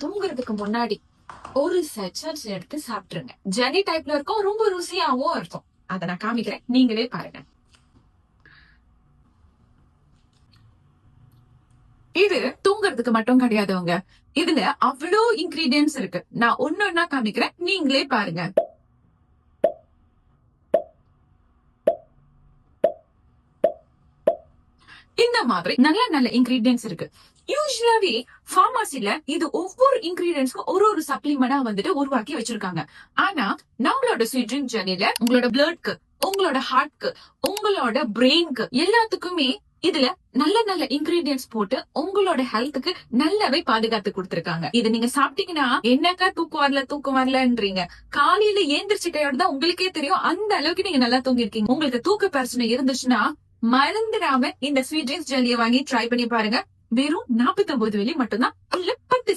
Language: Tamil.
தூங்குறதுக்கு முன்னாடி ஒரு செட்ஸ் எடுத்து சாப்பிட்டுருங்க. ஜெலி டைப்ல இருக்கும், ரொம்ப ருசியாவும் இருக்கும். அத நான் காமிக்கிறேன், நீங்களே பாருங்க. இது தூங்குறதுக்கு மட்டும் கிடையாதுங்க. இதுல அவ்வளோ இன்கிரீடியன்ஸ் இருக்கு. நான் ஒன்னொன்னா காமிக்கிறேன், நீங்களே பாருங்க. இந்த மாதிரி நல்ல நல்ல இன்கிரீடியன்ஸ் இருக்கு. யூஸ்வலாவே பார்மசில இது ஒவ்வொரு இன்கிரீடியன்ஸ்க்கும் ஒரு சப்ளிமெண்டா வந்துட்டு உருவாக்கி வச்சிருக்காங்க. ஆனா நம்மளோட ஸ்வீட் ட்ரிங்க் ஜெர்னில உங்களோட பிளட்க்கு, உங்களோட ஹார்ட்க்கு, உங்களோட பிரெயின்க்கு எல்லாத்துக்குமே இதுல நல்ல நல்ல இன்கிரீடியன்ஸ் போட்டு உங்களோட ஹெல்த்துக்கு நல்லாவே பாதுகாத்து கொடுத்திருக்காங்க. இது நீங்க சாப்பிட்டீங்கன்னா என்னக்கா தூக்கம் வரலன்றீங்க. காலையில ஏந்திரிச்ச கையோட தான் உங்களுக்கே தெரியும் அந்த அளவுக்கு நீங்க நல்லா தூங்கிருக்கீங்க. உங்களுக்கு தூக்க பிரச்சனை இருந்துச்சுன்னா மறந்துடாம இந்த ஸ்வீட் ட்ரிங்க்ஸ் ஜெல்லியை வாங்கி ட்ரை பண்ணி பாருங்க. வெறும் 49 வெள்ளி மட்டும்தான். இல்ல 10